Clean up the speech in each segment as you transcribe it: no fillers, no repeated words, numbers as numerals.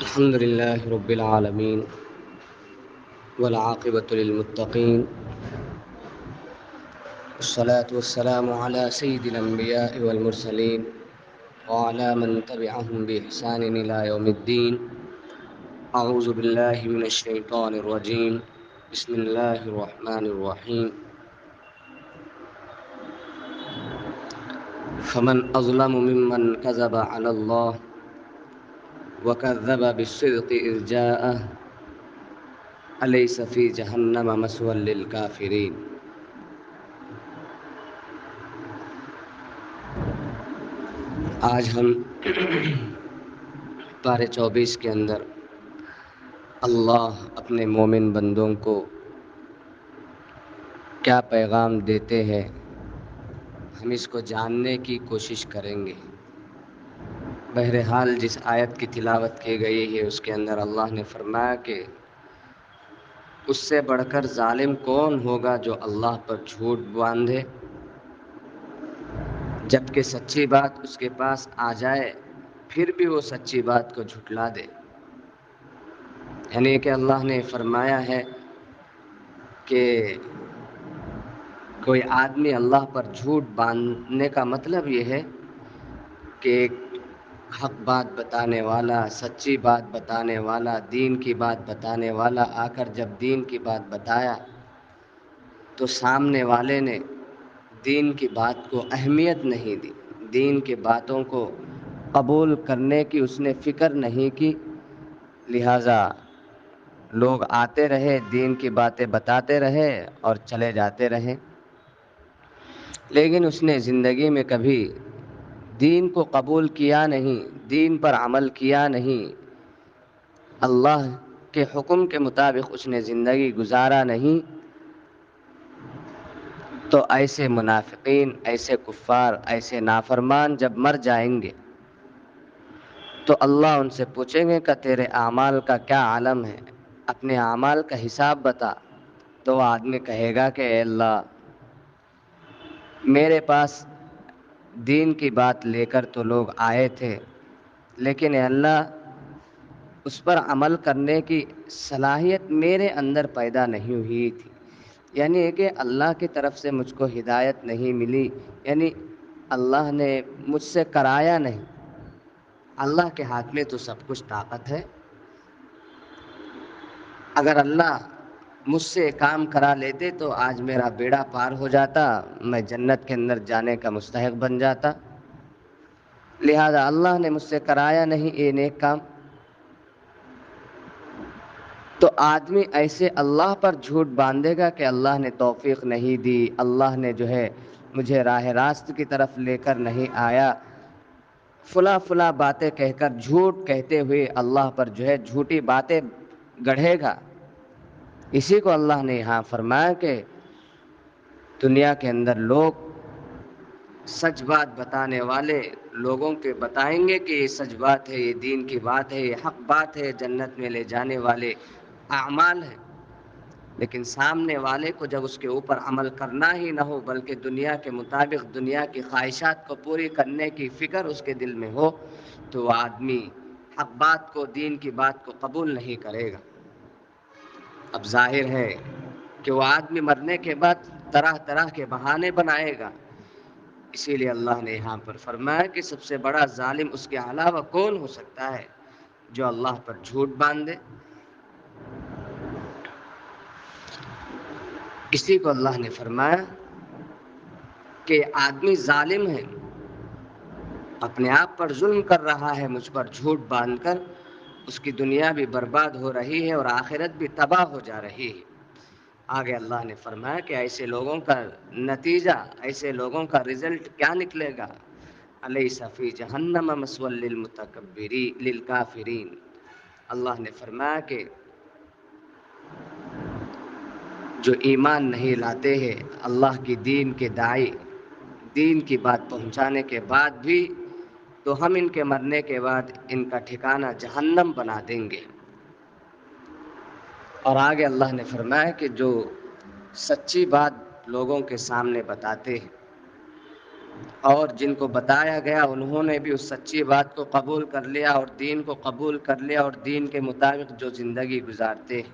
الحمد لله رب العالمين والعاقبة للمتقين والصلاة والسلام على سيد الأنبياء والمرسلين وعلى من تبعهم بإحسان إلى يوم الدين. أعوذ بالله من الشيطان الرجيم. بسم الله الرحمن الرحيم. فمن أظلم ممن كذب على الله وكذب بالصدق إذ جاءه أليس في جهنم مثوى للكافرين. آج ہم پارے 24 کے اندر اللہ اپنے مومن بندوں کو کیا پیغام دیتے ہیں ہم اس کو جاننے کی کوشش کریں گے. بہرحال جس آیت کی تلاوت کی گئی ہے اس کے اندر اللہ نے فرمایا کہ اس سے بڑھ کر ظالم کون ہوگا جو اللہ پر جھوٹ باندھے جبکہ سچی بات اس کے پاس آ جائے پھر بھی وہ سچی بات کو جھٹلا دے. یعنی کہ اللہ نے فرمایا ہے کہ کوئی آدمی اللہ پر جھوٹ باندھنے کا مطلب یہ ہے کہ ایک حق بات بتانے والا، سچی بات بتانے والا، دین کی بات بتانے والا آ کر جب دین کی بات بتایا تو سامنے والے نے دین کی بات کو اہمیت نہیں دی، دین کی باتوں کو قبول کرنے کی اس نے فکر نہیں کی، لہٰذا لوگ آتے رہے، دین کی باتیں بتاتے رہے اور چلے جاتے رہے، لیکن اس نے زندگی میں کبھی دین کو قبول کیا نہیں، دین پر عمل کیا نہیں، اللہ کے حکم کے مطابق اس نے زندگی گزارا نہیں. تو ایسے منافقین، ایسے کفار، ایسے نافرمان جب مر جائیں گے تو اللہ ان سے پوچھیں گے کہ تیرے اعمال کا کیا عالم ہے، اپنے اعمال کا حساب بتا. تو وہ آدمی کہے گا کہ اے اللہ میرے پاس دین کی بات لے کر تو لوگ آئے تھے، لیکن اے اللہ اس پر عمل کرنے کی صلاحیت میرے اندر پیدا نہیں ہوئی تھی. یعنی کہ اللہ کی طرف سے مجھ کو ہدایت نہیں ملی، یعنی اللہ نے مجھ سے کرایا نہیں. اللہ کے ہاتھ میں تو سب کچھ طاقت ہے. اگر اللہ مجھ سے کام کرا لیتے تو آج میرا بیڑا پار ہو جاتا، میں جنت کے اندر جانے کا مستحق بن جاتا. لہذا اللہ نے مجھ سے کرایا نہیں یہ نیک کام. تو آدمی ایسے اللہ پر جھوٹ باندھے گا کہ اللہ نے توفیق نہیں دی، اللہ نے جو ہے مجھے راہ راست کی طرف لے کر نہیں آیا، فلاں باتیں کہہ کر جھوٹ کہتے ہوئے اللہ پر جو ہے جھوٹی باتیں گڑھے گا. اسی کو اللہ نے یہاں فرمایا کہ دنیا کے اندر لوگ سچ بات بتانے والے لوگوں کے بتائیں گے کہ یہ سچ بات ہے، یہ دین کی بات ہے، یہ حق بات ہے، جنت میں لے جانے والے اعمال ہیں، لیکن سامنے والے کو جب اس کے اوپر عمل کرنا ہی نہ ہو بلکہ دنیا کے مطابق دنیا کی خواہشات کو پوری کرنے کی فکر اس کے دل میں ہو تو وہ آدمی حق بات کو، دین کی بات کو قبول نہیں کرے گا. اب ظاہر ہے کہ وہ آدمی مرنے کے بعد طرح طرح کے بہانے بنائے گا. اسی لیے اللہ نے یہاں پر فرمایا کہ سب سے بڑا ظالم اس کے علاوہ کون ہو سکتا ہے جو اللہ پر جھوٹ باندھے. اسی کو اللہ نے فرمایا کہ آدمی ظالم ہے، اپنے آپ پر ظلم کر رہا ہے مجھ پر جھوٹ باندھ کر، اس کی دنیا بھی برباد ہو رہی ہے اور آخرت بھی تباہ ہو جا رہی ہے. آگے اللہ نے فرمایا کہ ایسے لوگوں کا نتیجہ، ایسے لوگوں کا رزلٹ کیا نکلے گا، الیس فی جہنم مثوی للکافرین. اللہ نے فرمایا کہ جو ایمان نہیں لاتے ہیں، اللہ کی دین کے داعی، دین کی بات پہنچانے کے بعد بھی تو ہم ان کے مرنے کے بعد ان کا ٹھکانہ جہنم بنا دیں گے. اور آگے اللہ نے فرمایا کہ جو سچی بات لوگوں کے سامنے بتاتے ہیں اور جن کو بتایا گیا انہوں نے بھی اس سچی بات کو قبول کر لیا اور دین کو قبول کر لیا اور دین کے مطابق جو زندگی گزارتے ہیں،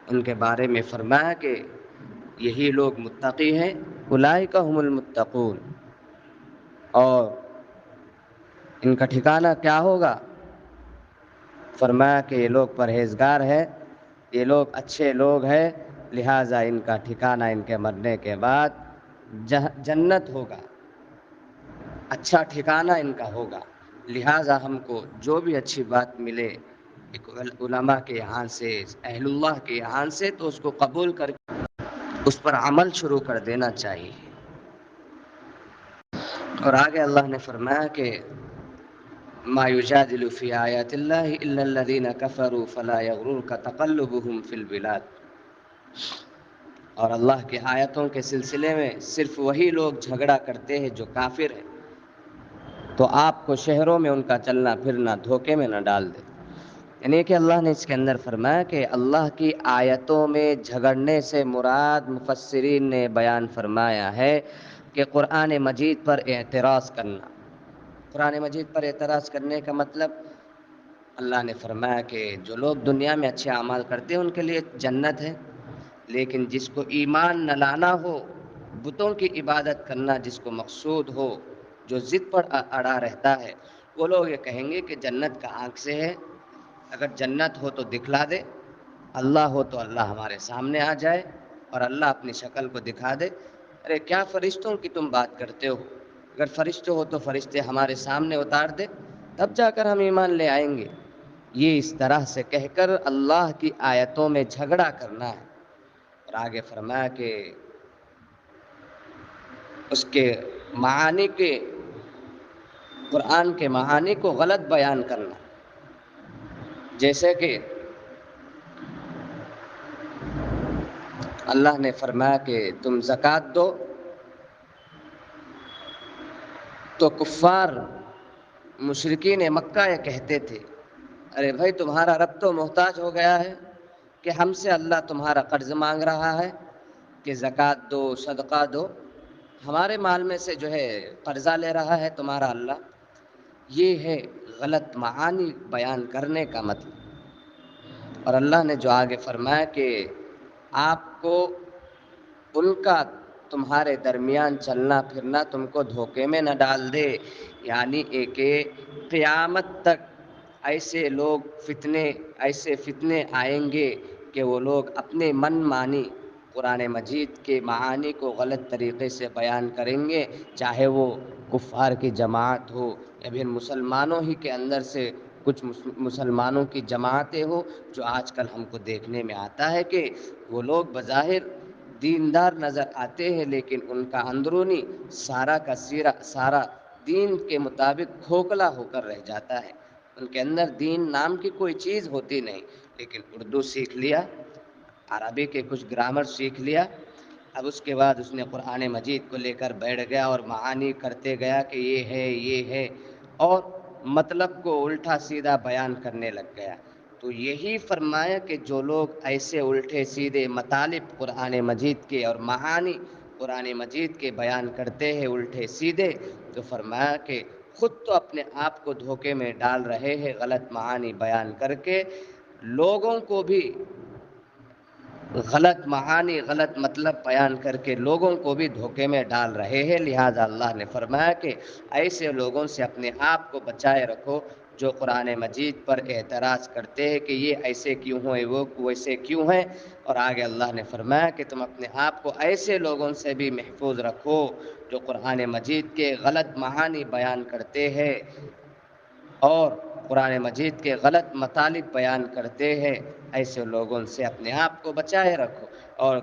ان کے بارے میں فرمایا کہ یہی لوگ متقی ہیں، اولئک هم المتقون، اور ان کا ٹھکانہ کیا ہوگا؟ فرمایا کہ یہ لوگ پرہیزگار ہیں، یہ لوگ اچھے لوگ ہیں، لہٰذا ان کا ٹھکانہ ان کے مرنے کے بعد جنت ہوگا، اچھا ٹھکانہ ان کا ہوگا۔ لہٰذا ہم کو جو بھی اچھی بات ملے ایک علماء کے یہاں سے، اہل اللہ کے یہاں سے، تو اس کو قبول کر اس پر عمل شروع کر دینا چاہیے۔ اور آگے اللہ نے فرمایا کہ ما یجادل فی آیات اللہ الا الذین کفروا فلا یغررک تقلبهم فی البلاد، اور اللہ کی آیتوں کے سلسلے میں صرف وہی لوگ جھگڑا کرتے ہیں جو کافر ہیں، تو آپ کو شہروں میں ان کا چلنا پھرنا دھوکے میں نہ ڈال دے۔ یعنی کہ اللہ نے اس کے اندر فرمایا کہ اللہ کی آیتوں میں جھگڑنے سے مراد مفسرین نے بیان فرمایا ہے کہ قرآن مجید پر اعتراض کرنا۔ قرآن مجید پر اعتراض کرنے کا مطلب، اللہ نے فرمایا کہ جو لوگ دنیا میں اچھے اعمال کرتے ہیں ان کے لیے جنت ہے، لیکن جس کو ایمان نہ لانا ہو، بتوں کی عبادت کرنا جس کو مقصود ہو، جو ضد پر اڑا رہتا ہے، وہ لوگ یہ کہیں گے کہ جنت کا آنکھ سے ہے، اگر جنت ہو تو دکھلا دے، اللہ ہو تو اللہ ہمارے سامنے آ جائے اور اللہ اپنی شکل کو دکھا دے۔ ارے کیا فرشتوں کی تم بات کرتے ہو؟ اگر فرشتے ہو تو فرشتے ہمارے سامنے اتار دے، تب جا کر ہم ایمان لے آئیں گے۔ یہ اس طرح سے کہہ کر اللہ کی آیتوں میں جھگڑا کرنا ہے۔ اور آگے فرمایا کہ اس کے معانی کے، قرآن کے معانی کو غلط بیان کرنا، جیسے کہ اللہ نے فرمایا کہ تم زکوٰۃ دو، تو کفار مشرکین مکہ یہ کہتے تھے، ارے بھائی تمہارا رب تو محتاج ہو گیا ہے کہ ہم سے اللہ تمہارا قرض مانگ رہا ہے کہ زکوٰۃ دو، صدقہ دو، ہمارے مال میں سے جو ہے قرضہ لے رہا ہے تمہارا اللہ۔ یہ ہے غلط معانی بیان کرنے کا مطلب۔ اور اللہ نے جو آگے فرمایا کہ آپ کو ان کا تمہارے درمیان چلنا پھرنا تم کو دھوکے میں نہ ڈال دے، یعنی کہ قیامت تک ایسے لوگ ایسے فتنے آئیں گے کہ وہ لوگ اپنے من مانی قرآن مجید کے معانی کو غلط طریقے سے بیان کریں گے، چاہے وہ کفار کی جماعت ہو یا پھر مسلمانوں ہی کے اندر سے کچھ مسلمانوں کی جماعتیں ہو، جو آج کل ہم کو دیکھنے میں آتا ہے کہ وہ لوگ بظاہر دیندار نظر آتے ہیں لیکن ان کا اندرونی سارا دین کے مطابق کھوکھلا ہو کر رہ جاتا ہے۔ ان کے اندر دین نام کی کوئی چیز ہوتی نہیں، لیکن اردو سیکھ لیا، عربی کے کچھ گرامر سیکھ لیا، اب اس کے بعد اس نے قرآن مجید کو لے کر بیٹھ گیا اور معانی کرتے گیا کہ یہ ہے اور مطلب کو الٹا سیدھا بیان کرنے لگ گیا۔ تو یہی فرمایا کہ جو لوگ ایسے الٹے سیدھے مطالب قرآن مجید کے اور معانی قرآن مجید کے بیان کرتے ہیں الٹے سیدھے، تو فرمایا کہ خود تو اپنے آپ کو دھوکے میں ڈال رہے ہیں غلط معانی بیان کر کے، لوگوں کو بھی غلط معانی غلط مطلب بیان کر کے لوگوں کو بھی دھوکے میں ڈال رہے ہیں۔ لہٰذا اللہ نے فرمایا کہ ایسے لوگوں سے اپنے آپ کو بچائے رکھو جو قرآن مجید پر اعتراض کرتے ہیں کہ یہ ایسے کیوں ہیں، وہ ویسے کیوں ہیں۔ اور آگے اللہ نے فرمایا کہ تم اپنے آپ کو ایسے لوگوں سے بھی محفوظ رکھو جو قرآن مجید کے غلط معانی بیان کرتے ہیں اور قرآن مجید کے غلط مطالب بیان کرتے ہیں، ایسے لوگوں سے اپنے آپ کو بچائے رکھو۔ اور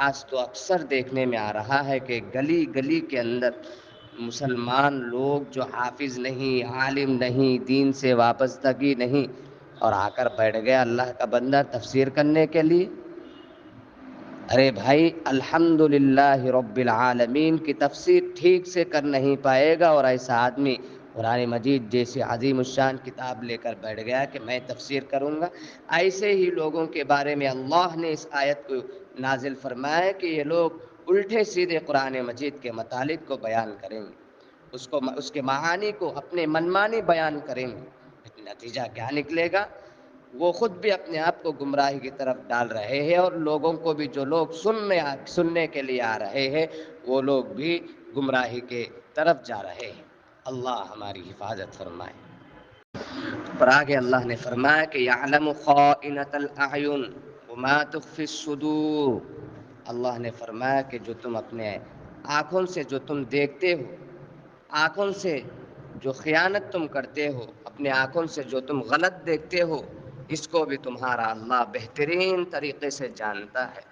آج تو اکثر دیکھنے میں آ رہا ہے کہ گلی گلی کے اندر مسلمان لوگ جو حافظ نہیں، عالم نہیں، دین سے وابستگی نہیں، اور آ کر بیٹھ گیا اللہ کا بندہ تفسیر کرنے کے لیے۔ ارے بھائی الحمدللہ رب العالمین کی تفسیر ٹھیک سے کر نہیں پائے گا، اور ایسا آدمی قرآن مجید جیسی عظیم الشان کتاب لے کر بیٹھ گیا کہ میں تفسیر کروں گا۔ ایسے ہی لوگوں کے بارے میں اللہ نے اس آیت کو نازل فرمایا کہ یہ لوگ الٹے سیدھے قرآن مجید کے مطالب کو بیان کریں گے، اس کے معانی کو اپنے منمانی بیان کریں گے، نتیجہ کیا نکلے گا؟ وہ خود بھی اپنے آپ کو گمراہی کی طرف ڈال رہے ہیں، اور لوگوں کو بھی، جو لوگ سننے کے لیے آ رہے ہیں، وہ لوگ بھی گمراہی کے طرف جا رہے ہیں۔ اللہ ہماری حفاظت فرمائے۔ اور آگے اللہ نے فرمایا کہ یعلم خائنۃ الاعین وما تخفی الصدور۔ اللہ نے فرمایا کہ جو تم اپنے آنکھوں سے جو تم دیکھتے ہو، آنکھوں سے جو خیانت تم کرتے ہو، اپنے آنکھوں سے جو تم غلط دیکھتے ہو، اس کو بھی تمہارا اللہ بہترین طریقے سے جانتا ہے۔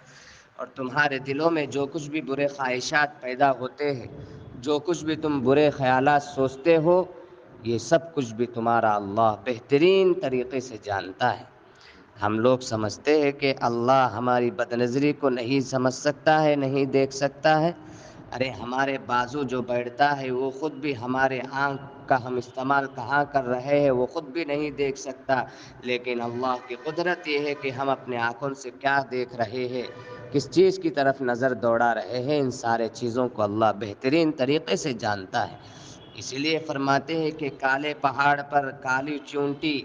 اور تمہارے دلوں میں جو کچھ بھی برے خواہشات پیدا ہوتے ہیں، جو کچھ بھی تم برے خیالات سوچتے ہو، یہ سب کچھ بھی تمہارا اللہ بہترین طریقے سے جانتا ہے۔ ہم لوگ سمجھتے ہیں کہ اللہ ہماری بدنظری کو نہیں سمجھ سکتا ہے، نہیں دیکھ سکتا ہے۔ ارے ہمارے بازو جو بیٹھتا ہے وہ خود بھی ہمارے آنکھ کا ہم استعمال کہاں کر رہے ہیں وہ خود بھی نہیں دیکھ سکتا، لیکن اللہ کی قدرت یہ ہے کہ ہم اپنے آنکھوں سے کیا دیکھ رہے ہیں، کس چیز کی طرف نظر دوڑا رہے ہیں، ان سارے چیزوں کو اللہ بہترین طریقے سے جانتا ہے۔ اسی لیے فرماتے ہیں کہ کالے پہاڑ پر کالی چونٹی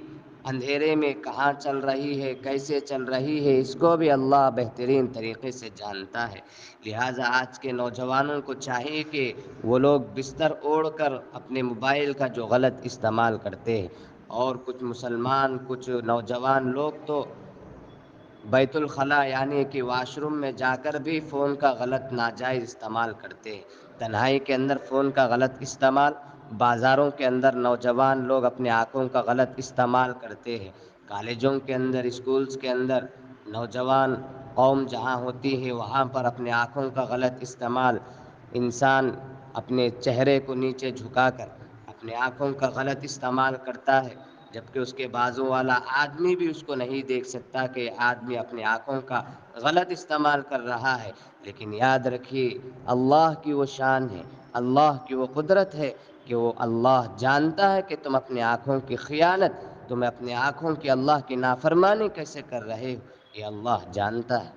اندھیرے میں کہاں چل رہی ہے، کیسے چل رہی ہے، اس کو بھی اللہ بہترین طریقے سے جانتا ہے۔ لہٰذا آج کے نوجوانوں کو چاہیے کہ وہ لوگ بستر اوڑھ کر اپنے موبائل کا جو غلط استعمال کرتے ہیں، اور کچھ مسلمان، کچھ نوجوان لوگ تو بیت الخلاء یعنی کہ واش روم میں جا کر بھی فون کا غلط ناجائز استعمال کرتے ہیں۔ تنہائی کے اندر فون کا غلط استعمال، بازاروں کے اندر نوجوان لوگ اپنے آنکھوں کا غلط استعمال کرتے ہیں، کالجوں کے اندر، اسکولز کے اندر نوجوان قوم جہاں ہوتی ہے وہاں پر اپنے آنکھوں کا غلط استعمال، انسان اپنے چہرے کو نیچے جھکا کر اپنے آنکھوں کا غلط استعمال کرتا ہے، جبکہ اس کے بازو والا آدمی بھی اس کو نہیں دیکھ سکتا کہ آدمی اپنے آنکھوں کا غلط استعمال کر رہا ہے۔ لیکن یاد رکھیے اللہ کی وہ شان ہے، اللہ کی وہ قدرت ہے کہ وہ اللہ جانتا ہے کہ تم اپنے آنکھوں کی خیانت، تم اپنے آنکھوں کی اللہ کی نافرمانی کیسے کر رہے ہو، یہ اللہ جانتا ہے۔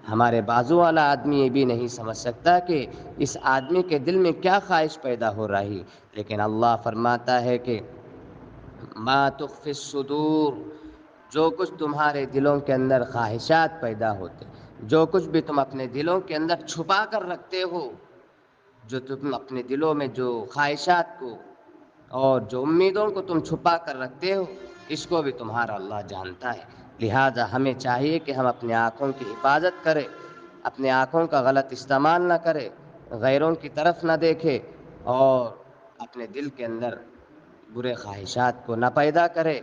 ہمارے بازو والا آدمی یہ بھی نہیں سمجھ سکتا کہ اس آدمی کے دل میں کیا خواہش پیدا ہو رہی، لیکن اللہ فرماتا ہے کہ ما تخفی الصدور، جو کچھ تمہارے دلوں کے اندر خواہشات پیدا ہوتے، جو کچھ بھی تم اپنے دلوں کے اندر چھپا کر رکھتے ہو، جو تم اپنے دلوں میں جو خواہشات کو اور جو امیدوں کو تم چھپا کر رکھتے ہو، اس کو بھی تمہارا اللہ جانتا ہے۔ لہٰذا ہمیں چاہیے کہ ہم اپنے آنکھوں کی حفاظت کریں، اپنے آنکھوں کا غلط استعمال نہ کریں، غیروں کی طرف نہ دیکھیں، اور اپنے دل کے اندر برے خواہشات کو نہ پیدا کرے،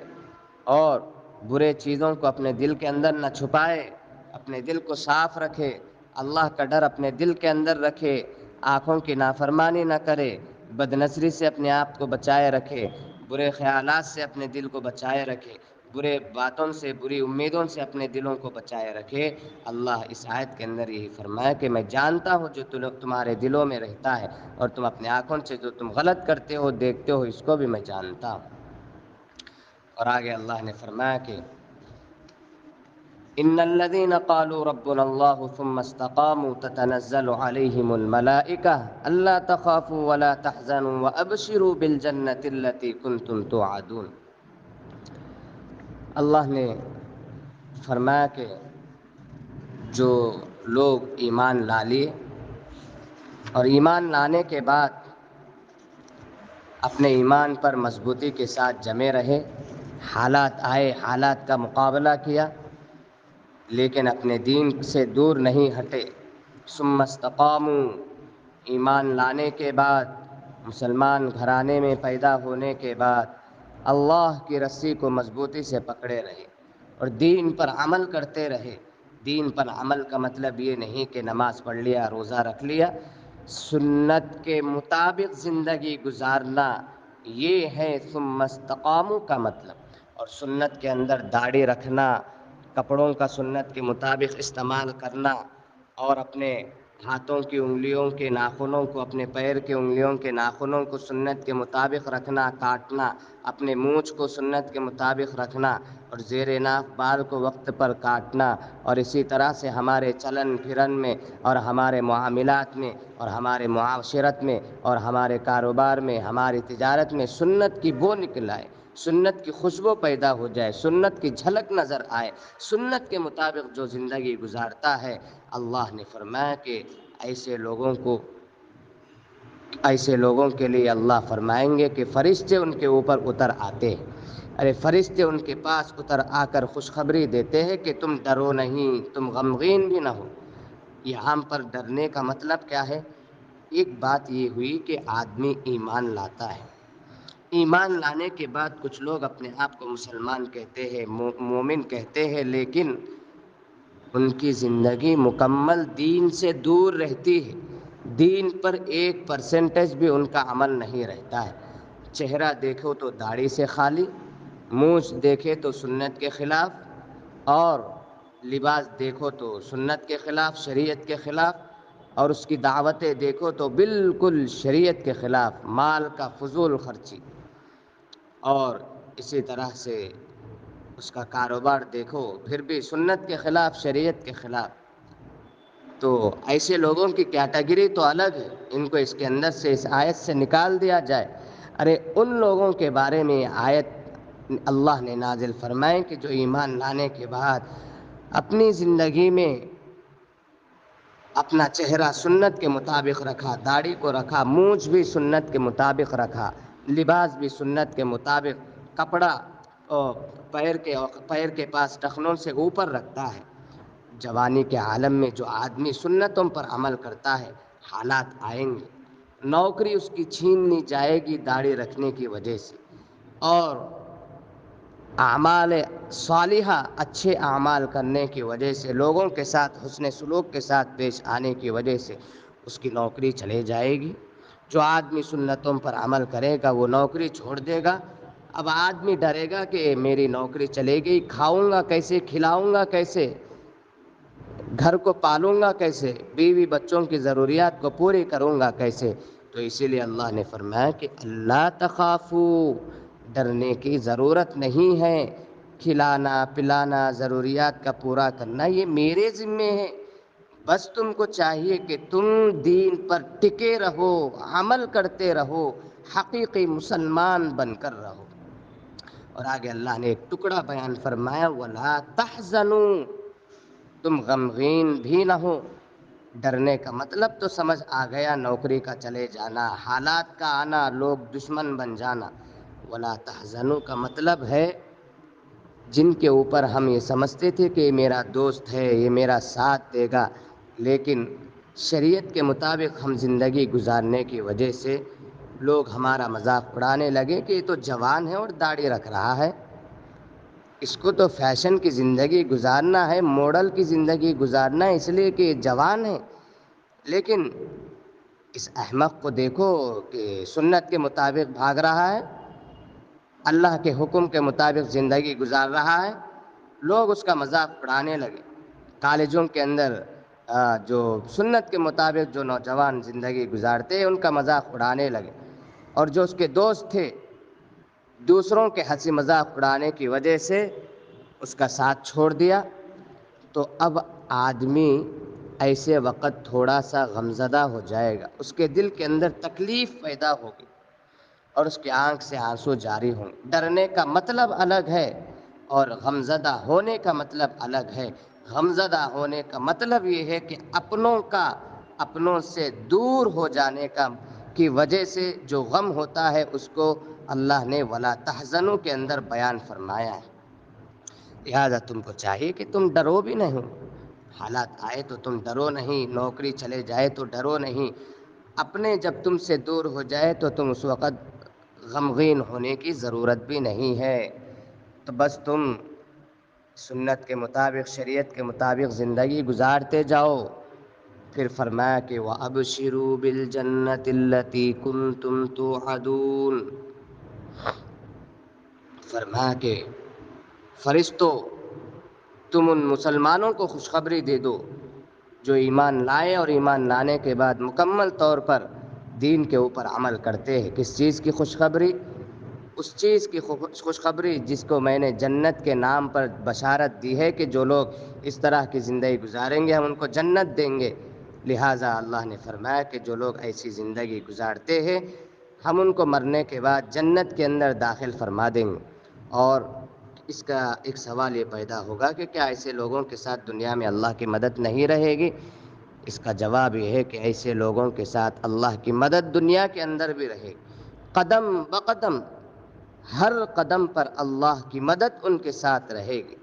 اور برے چیزوں کو اپنے دل کے اندر نہ چھپائے، اپنے دل کو صاف رکھے، اللہ کا ڈر اپنے دل کے اندر رکھے، آنکھوں کی نافرمانی نہ کرے، بد نظری سے اپنے آپ کو بچائے رکھے، برے خیالات سے اپنے دل کو بچائے رکھے، برے باتوں سے، بری امیدوں سے اپنے دلوں کو بچائے رکھے۔ اللہ اس آیت کے اندر یہی فرمایا کہ میں جانتا ہوں جو تمہارے دلوں میں رہتا ہے، اور تم اپنے آنکھوں سے جو تم غلط کرتے ہو، دیکھتے ہو، اس کو بھی میں جانتا ہوں۔ اور آگے اللہ نے فرمایا کہ ان الذين قالوا ربنا الله ثم استقاموا تتنزل عليهم الملائكة الا تخافوا ولا تحزنوا وابشروا بالجنة التي كنتم توعدون۔ اللہ نے فرمایا کہ جو لوگ ایمان لا لیے اور ایمان لانے کے بعد اپنے ایمان پر مضبوطی کے ساتھ جمے رہے، حالات آئے، حالات کا مقابلہ کیا، لیکن اپنے دین سے دور نہیں ہٹے، ثم استقاموا، ایمان لانے کے بعد، مسلمان گھرانے میں پیدا ہونے کے بعد اللہ کی رسی کو مضبوطی سے پکڑے رہے اور دین پر عمل کرتے رہے۔ دین پر عمل کا مطلب یہ نہیں کہ نماز پڑھ لیا، روزہ رکھ لیا، سنت کے مطابق زندگی گزارنا، یہ ہے ثم استقاموا کا مطلب۔ اور سنت کے اندر داڑھی رکھنا، کپڑوں کا سنت کے مطابق استعمال کرنا، اور اپنے ہاتھوں کی انگلیوں کے ناخنوں کو، اپنے پیر کے انگلیوں کے ناخنوں کو سنت کے مطابق رکھنا، کاٹنا، اپنے مونچھ کو سنت کے مطابق رکھنا، اور زیر ناف بال کو وقت پر کاٹنا، اور اسی طرح سے ہمارے چلن پھرن میں اور ہمارے معاملات میں اور ہمارے معاشرت میں اور ہمارے کاروبار میں، ہماری تجارت میں سنت کی بو نکل آئے، سنت کی خوشبو پیدا ہو جائے، سنت کی جھلک نظر آئے، سنت کے مطابق جو زندگی گزارتا ہے، اللہ نے فرمایا کہ ایسے لوگوں کے لیے اللہ فرمائیں گے کہ فرشتے ان کے اوپر اتر آتے ہیں۔ ارے فرشتے ان کے پاس اتر آ کر خوشخبری دیتے ہیں کہ تم ڈرو نہیں، تم غمگین بھی نہ ہو۔ یہاں پر ڈرنے کا مطلب کیا ہے؟ ایک بات یہ ہوئی کہ آدمی ایمان لاتا ہے، ایمان لانے کے بعد کچھ لوگ اپنے آپ کو مسلمان کہتے ہیں، مومن کہتے ہیں، لیکن ان کی زندگی مکمل دین سے دور رہتی ہے، دین پر 1% بھی ان کا عمل نہیں رہتا ہے۔ چہرہ دیکھو تو داڑھی سے خالی، مونچھ دیکھے تو سنت کے خلاف، اور لباس دیکھو تو سنت کے خلاف، شریعت کے خلاف، اور اس کی دعوتیں دیکھو تو بالکل شریعت کے خلاف، مال کا فضول خرچی، اور اسی طرح سے اس کا کاروبار دیکھو پھر بھی سنت کے خلاف، شریعت کے خلاف۔ تو ایسے لوگوں کی کیٹیگری تو الگ ہے، ان کو اس کے اندر سے، اس آیت سے نکال دیا جائے۔ ارے ان لوگوں کے بارے میں آیت اللہ نے نازل فرمائے کہ جو ایمان لانے کے بعد اپنی زندگی میں اپنا چہرہ سنت کے مطابق رکھا، داڑھی کو رکھا، مونچھ بھی سنت کے مطابق رکھا، لباس بھی سنت کے مطابق، کپڑا پیر کے پاس ٹخنوں سے اوپر رکھتا ہے۔ جوانی کے عالم میں جو آدمی سنتوں پر عمل کرتا ہے، حالات آئیں گے، نوکری اس کی چھین لی جائے گی داڑھی رکھنے کی وجہ سے، اور اعمال صالحہ، اچھے اعمال کرنے کی وجہ سے، لوگوں کے ساتھ حسن سلوک کے ساتھ پیش آنے کی وجہ سے اس کی نوکری چلے جائے گی۔ جو آدمی سنتوں پر عمل کرے گا وہ نوکری چھوڑ دے گا۔ اب آدمی ڈرے گا کہ میری نوکری چلے گئی، کھاؤں گا کیسے، کھلاؤں گا کیسے، گھر کو پالوں گا کیسے، بیوی بچوں کی ضروریات کو پوری کروں گا کیسے۔ تو اسی لیے اللہ نے فرمایا کہ اللہ تخافو، ڈرنے کی ضرورت نہیں ہے، کھلانا پلانا، ضروریات کا پورا کرنا یہ میرے ذمے ہے، بس تم کو چاہیے کہ تم دین پر ٹکے رہو، عمل کرتے رہو، حقیقی مسلمان بن کر رہو۔ اور آگے اللہ نے ایک ٹکڑا بیان فرمایا، وَلَا تَحْزَنُوا، تم غمگین بھی نہ ہو۔ ڈرنے کا مطلب تو سمجھ آ گیا، نوکری کا چلے جانا، حالات کا آنا، لوگ دشمن بن جانا۔ وَلَا تَحْزَنُوا کا مطلب ہے جن کے اوپر ہم یہ سمجھتے تھے کہ یہ میرا دوست ہے، یہ میرا ساتھ دے گا، لیکن شریعت کے مطابق ہم زندگی گزارنے کی وجہ سے لوگ ہمارا مذاق اڑانے لگے کہ یہ تو جوان ہے اور داڑھی رکھ رہا ہے، اس کو تو فیشن کی زندگی گزارنا ہے، ماڈل کی زندگی گزارنا ہے، اس لیے کہ یہ جوان ہے۔ لیکن اس احمق کو دیکھو کہ سنت کے مطابق بھاگ رہا ہے، اللہ کے حکم کے مطابق زندگی گزار رہا ہے، لوگ اس کا مذاق اڑانے لگے۔ کالجوں کے اندر جو سنت کے مطابق جو نوجوان زندگی گزارتے ہیں ان کا مذاق اڑانے لگے، اور جو اس کے دوست تھے دوسروں کے ہنسی مذاق اڑانے کی وجہ سے اس کا ساتھ چھوڑ دیا۔ تو اب آدمی ایسے وقت تھوڑا سا غمزدہ ہو جائے گا، اس کے دل کے اندر تکلیف پیدا ہوگی اور اس کی آنکھ سے آنسو جاری ہوں۔ ڈرنے کا مطلب الگ ہے اور غمزدہ ہونے کا مطلب الگ ہے۔ غمزدہ ہونے کا مطلب یہ ہے کہ اپنوں سے دور ہو جانے کی وجہ سے جو غم ہوتا ہے اس کو اللہ نے وَلَا تَحْزَنُوا کے اندر بیان فرمایا ہے۔ لہذا تم کو چاہیے کہ تم ڈرو بھی نہیں، حالات آئے تو تم ڈرو نہیں، نوکری چلے جائے تو ڈرو نہیں، اپنے جب تم سے دور ہو جائے تو تم اس وقت غمگین ہونے کی ضرورت بھی نہیں ہے۔ تو بس تم سنت کے مطابق، شریعت کے مطابق زندگی گزارتے جاؤ۔ پھر فرمایا کہ وَأَبْشِرُوا بِالْجَنَّةِ الَّتِي كُنْتُمْ تُوعَدُونَ، فرمایا کہ فرشتوں تم ان مسلمانوں کو خوشخبری دے دو جو ایمان لائے اور ایمان لانے کے بعد مکمل طور پر دین کے اوپر عمل کرتے ہیں۔ کس چیز کی خوشخبری؟ اس چیز کی خوشخبری جس کو میں نے جنت کے نام پر بشارت دی ہے کہ جو لوگ اس طرح کی زندگی گزاریں گے ہم ان کو جنت دیں گے۔ لہٰذا اللہ نے فرمایا کہ جو لوگ ایسی زندگی گزارتے ہیں ہم ان کو مرنے کے بعد جنت کے اندر داخل فرما دیں گے۔ اور اس کا ایک سوال یہ پیدا ہوگا کہ کیا ایسے لوگوں کے ساتھ دنیا میں اللہ کی مدد نہیں رہے گی؟ اس کا جواب یہ ہے کہ ایسے لوگوں کے ساتھ اللہ کی مدد دنیا کے اندر بھی رہے گی۔ قدم بقدم، ہر قدم پر اللہ کی مدد ان کے ساتھ رہے گی۔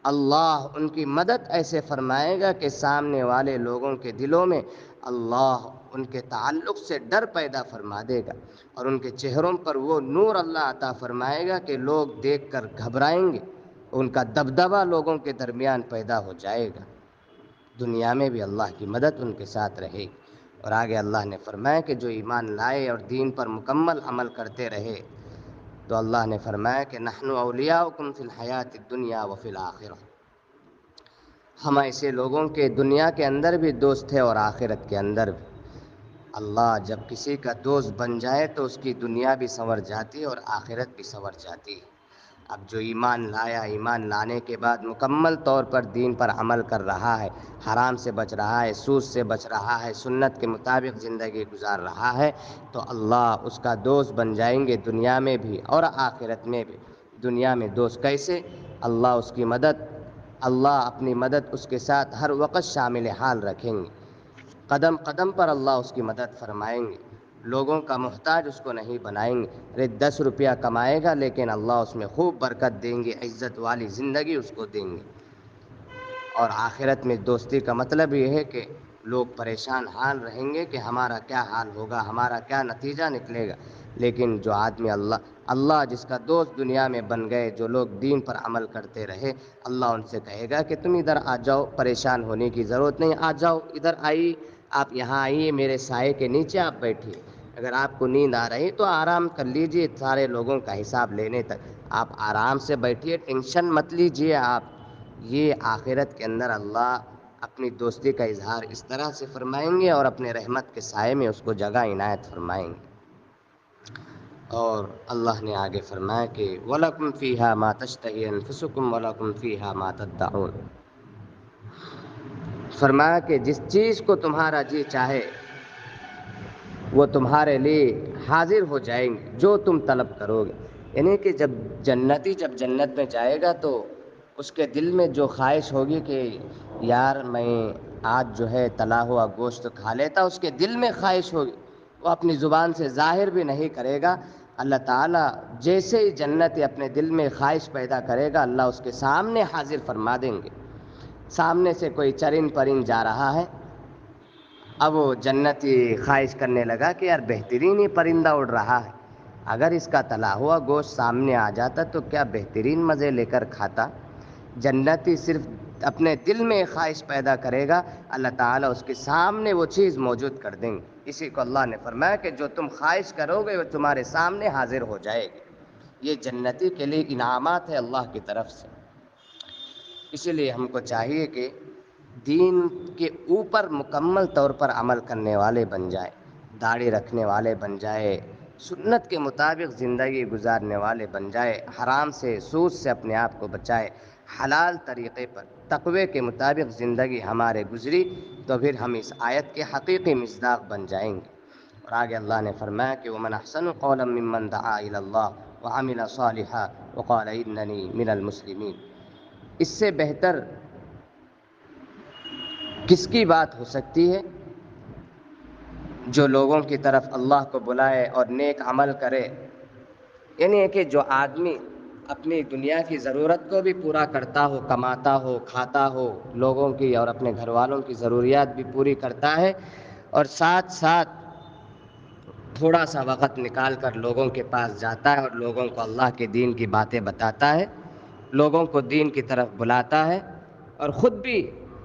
اللہ ان کی مدد ایسے فرمائے گا کہ سامنے والے لوگوں کے دلوں میں اللہ ان کے تعلق سے ڈر پیدا فرما دے گا، اور ان کے چہروں پر وہ نور اللہ عطا فرمائے گا کہ لوگ دیکھ کر گھبرائیں گے، ان کا دبدبہ لوگوں کے درمیان پیدا ہو جائے گا۔ دنیا میں بھی اللہ کی مدد ان کے ساتھ رہے گی۔ اور آگے اللہ نے فرمایا کہ جو ایمان لائے اور دین پر مکمل عمل کرتے رہے تو اللہ نے فرمایا کہ نحن اولیاؤکم فی الحیات الدنیا وفی الآخرہ، ہم ایسے لوگوں کے دنیا کے اندر بھی دوست ہیں اور آخرت کے اندر بھی۔ اللہ جب کسی کا دوست بن جائے تو اس کی دنیا بھی سنور جاتی ہے اور آخرت بھی سنور جاتی ہے۔ اب جو ایمان لایا، ایمان لانے کے بعد مکمل طور پر دین پر عمل کر رہا ہے، حرام سے بچ رہا ہے، سود سے بچ رہا ہے، سنت کے مطابق زندگی گزار رہا ہے، تو اللہ اس کا دوست بن جائیں گے دنیا میں بھی اور آخرت میں بھی۔ دنیا میں دوست کیسے؟ اللہ اس کی مدد، اللہ اپنی مدد اس کے ساتھ ہر وقت شامل حال رکھیں گے۔ قدم قدم پر اللہ اس کی مدد فرمائیں گے، لوگوں کا محتاج اس کو نہیں بنائیں گے۔ 10 روپیہ کمائے گا لیکن اللہ اس میں خوب برکت دیں گے، عزت والی زندگی اس کو دیں گے۔ اور آخرت میں دوستی کا مطلب یہ ہے کہ لوگ پریشان حال رہیں گے کہ ہمارا کیا حال ہوگا، ہمارا کیا نتیجہ نکلے گا۔ لیکن جو آدمی اللہ جس کا دوست دنیا میں بن گئے، جو لوگ دین پر عمل کرتے رہے، اللہ ان سے کہے گا کہ تم ادھر آ جاؤ، پریشان ہونے کی ضرورت نہیں، آ جاؤ ادھر آئیے، آپ یہاں آئیے، میرے سائے کے نیچے آپ بیٹھیے۔ اگر آپ کو نیند آ رہی تو آرام کر لیجئے، سارے لوگوں کا حساب لینے تک آپ آرام سے بیٹھیے، ٹینشن مت لیجئے آپ۔ یہ آخرت کے اندر اللہ اپنی دوستی کا اظہار اس طرح سے فرمائیں گے اور اپنے رحمت کے سائے میں اس کو جگہ عنایت فرمائیں گے۔ اور اللہ نے آگے فرمایا کہ وَلَكُمْ فِيهَا مَا تَشْتَهِي أَنفُسُكُمْ وَلَكُمْ فِيهَا مَا تَدَّعُونَ، فرمایا کہ جس چیز کو تمہارا جی چاہے وہ تمہارے لیے حاضر ہو جائیں گے، جو تم طلب کرو گے۔ یعنی کہ جب جنت میں جائے گا تو اس کے دل میں جو خواہش ہوگی کہ یار میں آج جو ہے تلا ہوا گوشت کھا لیتا، اس کے دل میں خواہش ہوگی، وہ اپنی زبان سے ظاہر بھی نہیں کرے گا۔ اللہ تعالیٰ جیسے ہی جنتی اپنے دل میں خواہش پیدا کرے گا اللہ اس کے سامنے حاضر فرما دیں گے۔ سامنے سے کوئی چرند پرند جا رہا ہے، اب وہ جنتی خواہش کرنے لگا کہ یار بہترین ہی پرندہ اڑ رہا ہے، اگر اس کا تلا ہوا گوشت سامنے آ جاتا تو کیا بہترین مزے لے کر کھاتا۔ جنتی صرف اپنے دل میں خواہش پیدا کرے گا، اللہ تعالیٰ اس کے سامنے وہ چیز موجود کر دیں گے۔ اسی کو اللہ نے فرمایا کہ جو تم خواہش کرو گے وہ تمہارے سامنے حاضر ہو جائے گی۔ یہ جنتی کے لیے انعامات ہے اللہ کی طرف سے۔ اسی لیے ہم کو چاہیے کہ دین کے اوپر مکمل طور پر عمل کرنے والے بن جائے، داڑھی رکھنے والے بن جائے، سنت کے مطابق زندگی گزارنے والے بن جائے، حرام سے سود سے اپنے آپ کو بچائے، حلال طریقے پر تقوی کے مطابق زندگی ہمارے گزری تو پھر ہم اس آیت کے حقیقی مصداق بن جائیں گے۔ اور آگے اللہ نے فرمایا کہ وَمَنْ أَحْسَنُ قَوْلًا مِّمَّنْ دَعَا إِلَى اللَّهِ وَعَمِلَ صَالِحًا وَقَالَ إِنَّنِي مِنَ الْمُسْلِمِينَ، اس سے بہتر کس کی بات ہو سکتی ہے جو لوگوں کی طرف اللہ کو بلائے اور نیک عمل کرے۔ یعنی کہ جو آدمی اپنی دنیا کی ضرورت کو بھی پورا کرتا ہو، کماتا ہو، کھاتا ہو، لوگوں کی اور اپنے گھر والوں کی ضروریات بھی پوری کرتا ہے، اور ساتھ ساتھ تھوڑا سا وقت نکال کر لوگوں کے پاس جاتا ہے اور لوگوں کو اللہ کے دین کی باتیں بتاتا ہے، لوگوں کو دین کی طرف بلاتا ہے، اور خود بھی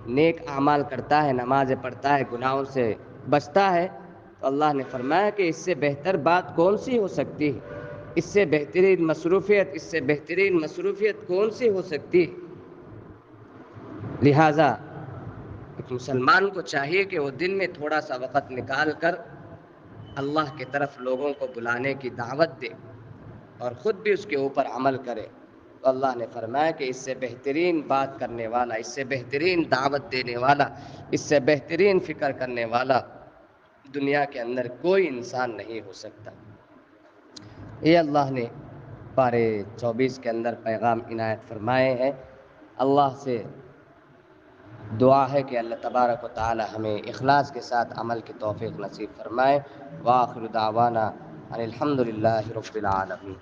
نیک اعمال کرتا ہے، نمازیں پڑھتا ہے، گناہوں سے بچتا ہے، تو اللہ نے فرمایا کہ اس سے بہتر بات کون سی ہو سکتی ہے، اس سے بہترین مصروفیت، اس سے بہترین مصروفیت کون سی ہو سکتی ہے۔ لہٰذا ایک مسلمان کو چاہیے کہ وہ دن میں تھوڑا سا وقت نکال کر اللہ کی طرف لوگوں کو بلانے کی دعوت دے اور خود بھی اس کے اوپر عمل کرے. تو اللہ نے فرمایا کہ اس سے بہترین بات کرنے والا، اس سے بہترین دعوت دینے والا، اس سے بہترین فکر کرنے والا دنیا کے اندر کوئی انسان نہیں ہو سکتا. یہ اللہ نے پارے 24 کے اندر پیغام عنایت فرمائے ہیں. اللہ سے دعا ہے کہ اللہ تبارک و تعالی ہمیں اخلاص کے ساتھ عمل کی توفیق نصیب فرمائے. وآخر دعوانا ان الحمد للہ رب العالمین.